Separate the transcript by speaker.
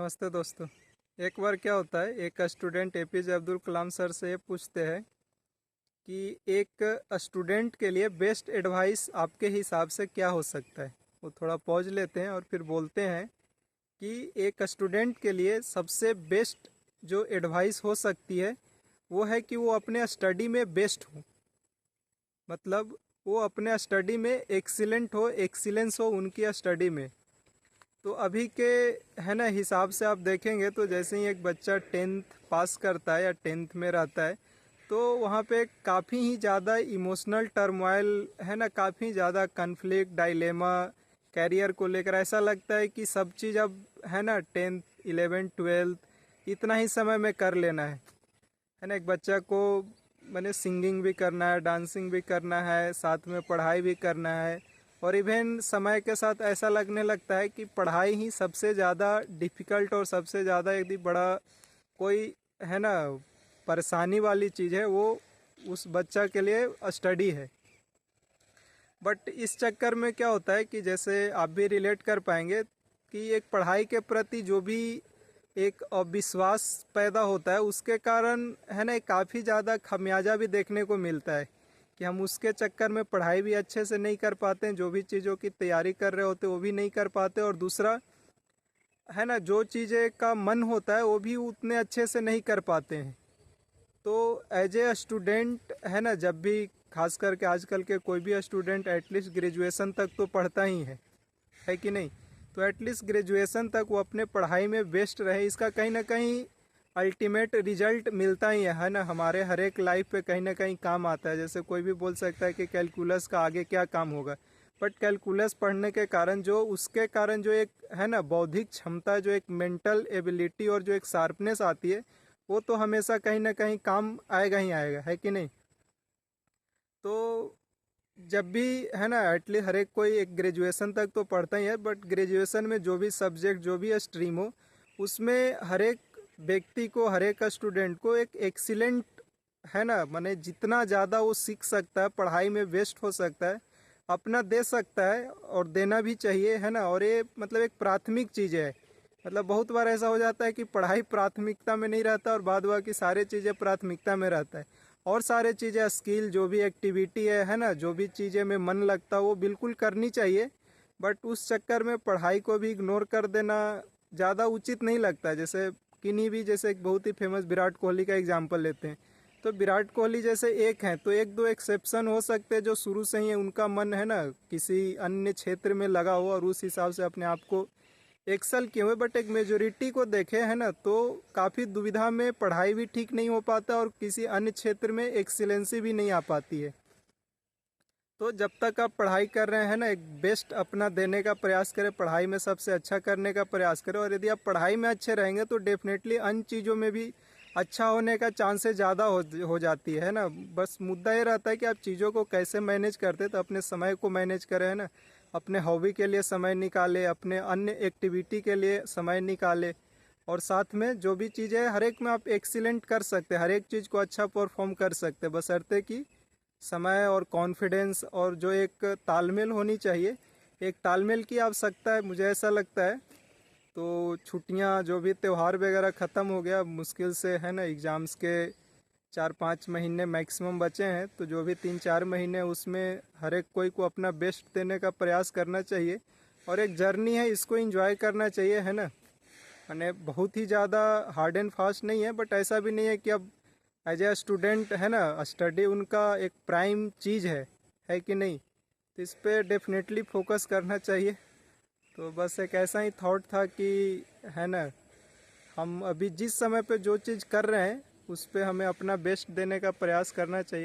Speaker 1: नमस्ते दोस्तों। एक बार क्या होता है, एक student APJ Abdul Kalam sir से ये पूछते हैं कि एक स्टूडेंट के लिए बेस्ट एडवाइस आपके हिसाब से क्या हो सकता है। वो थोड़ा पॉज लेते हैं और फिर बोलते हैं कि एक स्टूडेंट के लिए सबसे बेस्ट जो एडवाइस हो सकती है वो है कि वो अपने स्टडी में बेस्ट हो। मतलब वो अपने स्टडी में एक्सीलेंट हो, एक्सीलेंस हो उनकी स्टडी में। तो अभी के है ना हिसाब से आप देखेंगे तो जैसे ही एक बच्चा 10th पास करता है या 10th में रहता है तो वहाँ पे काफ़ी ही ज़्यादा इमोशनल टर्मोइल है ना, काफ़ी ज़्यादा कन्फ्लिक्ट डायलेमा कैरियर को लेकर। ऐसा लगता है कि सब चीज़ अब है ना 10th 11th 12th इतना ही समय में कर लेना है ना। एक बच्चा को मैंने सिंगिंग भी करना है, डांसिंग भी करना है, साथ में पढ़ाई भी करना है। और इवन समय के साथ ऐसा लगने लगता है कि पढ़ाई ही सबसे ज़्यादा डिफ़िकल्ट और सबसे ज़्यादा यदि बड़ा कोई है ना परेशानी वाली चीज़ है वो उस बच्चा के लिए स्टडी है। बट इस चक्कर में क्या होता है कि जैसे आप भी रिलेट कर पाएंगे कि एक पढ़ाई के प्रति जो भी एक अविश्वास पैदा होता है उसके कारण है ना काफ़ी ज़्यादा खमियाजा भी देखने को मिलता है कि हम उसके चक्कर में पढ़ाई भी अच्छे से नहीं कर पाते हैं, जो भी चीज़ों की तैयारी कर रहे होते वो भी नहीं कर पाते। और दूसरा है ना जो चीज़ें का मन होता है वो भी उतने अच्छे से नहीं कर पाते हैं। तो एज ए स्टूडेंट है ना, जब भी खास करके आजकल के कोई भी स्टूडेंट एटलीस्ट ग्रेजुएशन तक तो पढ़ता ही है कि नहीं। तो एटलीस्ट ग्रेजुएशन तक वो अपने पढ़ाई में बेस्ट रहे, इसका कहीं ना कहीं अल्टीमेट रिजल्ट मिलता ही है ना। हमारे हर एक लाइफ पे कहीं ना कहीं काम आता है। जैसे कोई भी बोल सकता है कि कैलकुलस का आगे क्या काम होगा, बट कैलकुलस पढ़ने के कारण जो उसके कारण जो एक है ना बौद्धिक क्षमता, जो एक मेंटल एबिलिटी और जो एक शार्पनेस आती है वो तो हमेशा कहीं ना कहीं काम आएगा ही आएगा, है कि नहीं। तो जब भी है ना एटलीस्ट हर एक कोई एक ग्रेजुएशन तक तो पढ़ता ही है, बट ग्रेजुएशन में जो भी सब्जेक्ट जो भी स्ट्रीम हो उसमें हर एक व्यक्ति को, हर एक स्टूडेंट को एक एक्सीलेंट है ना, माने जितना ज़्यादा वो सीख सकता है, पढ़ाई में बेस्ट हो सकता है, अपना दे सकता है और देना भी चाहिए है ना। और ये मतलब एक प्राथमिक चीज़ है। मतलब बहुत बार ऐसा हो जाता है कि पढ़ाई प्राथमिकता में नहीं रहता और बाद बाकी सारी चीज़ें प्राथमिकता में रहता है। और सारे चीज़ें स्किल जो भी एक्टिविटी है ना, जो भी चीज़ें में मन लगता है वो बिल्कुल करनी चाहिए। बट उस चक्कर में पढ़ाई को भी इग्नोर कर देना ज़्यादा उचित नहीं लगता। जैसे किन्हीं भी, जैसे एक बहुत ही फेमस विराट कोहली का एग्जाम्पल लेते हैं तो विराट कोहली जैसे एक हैं तो एक दो एक्सेप्शन हो सकते हैं जो शुरू से ही उनका मन है ना किसी अन्य क्षेत्र में लगा हो और उस हिसाब से अपने आप को एक्सेल किए हुए। बट एक मेजोरिटी को देखे है ना तो काफ़ी दुविधा में, पढ़ाई भी ठीक नहीं हो पाता और किसी अन्य क्षेत्र में एक्सीलेंसी भी नहीं आ पाती है। तो जब तक आप पढ़ाई कर रहे हैं ना एक बेस्ट अपना देने का प्रयास करें, पढ़ाई में सबसे अच्छा करने का प्रयास करें। और यदि आप पढ़ाई में अच्छे रहेंगे तो डेफिनेटली अन्य चीज़ों में भी अच्छा होने का चांसेस ज़्यादा हो जाती है ना। बस मुद्दा ये रहता है कि आप चीज़ों को कैसे मैनेज करते, तो अपने समय को मैनेज करें है ना, अपने हॉबी के लिए समय निकाले, अपने अन्य एक्टिविटी के लिए समय निकाले। और साथ में जो भी चीज़ें हर एक में आप एक्सीलेंट कर सकते हैं, हर एक चीज़ को अच्छा परफॉर्म कर सकते हैं, बशर्ते कि समय और कॉन्फिडेंस और जो एक तालमेल होनी चाहिए, एक तालमेल की आवश्यकता है मुझे ऐसा लगता है। तो छुट्टियां जो भी त्यौहार वगैरह ख़त्म हो गया मुश्किल से है ना, एग्ज़ाम्स के 4-5 महीने मैक्सिमम बचे हैं, तो जो भी 3-4 महीने उसमें हर एक कोई को अपना बेस्ट देने का प्रयास करना चाहिए। और एक जर्नी है, इसको एंजॉय करना चाहिए है ना। मैंने बहुत ही ज़्यादा हार्ड एंड फास्ट नहीं है, बट ऐसा भी नहीं है कि अब एज ए स्टूडेंट है ना स्टडी उनका एक प्राइम चीज़ है कि नहीं। तो इस पर डेफिनेटली फोकस करना चाहिए। तो बस एक ऐसा ही थॉट था कि है ना हम अभी जिस समय पे जो चीज़ कर रहे हैं उस पे हमें अपना बेस्ट देने का प्रयास करना चाहिए।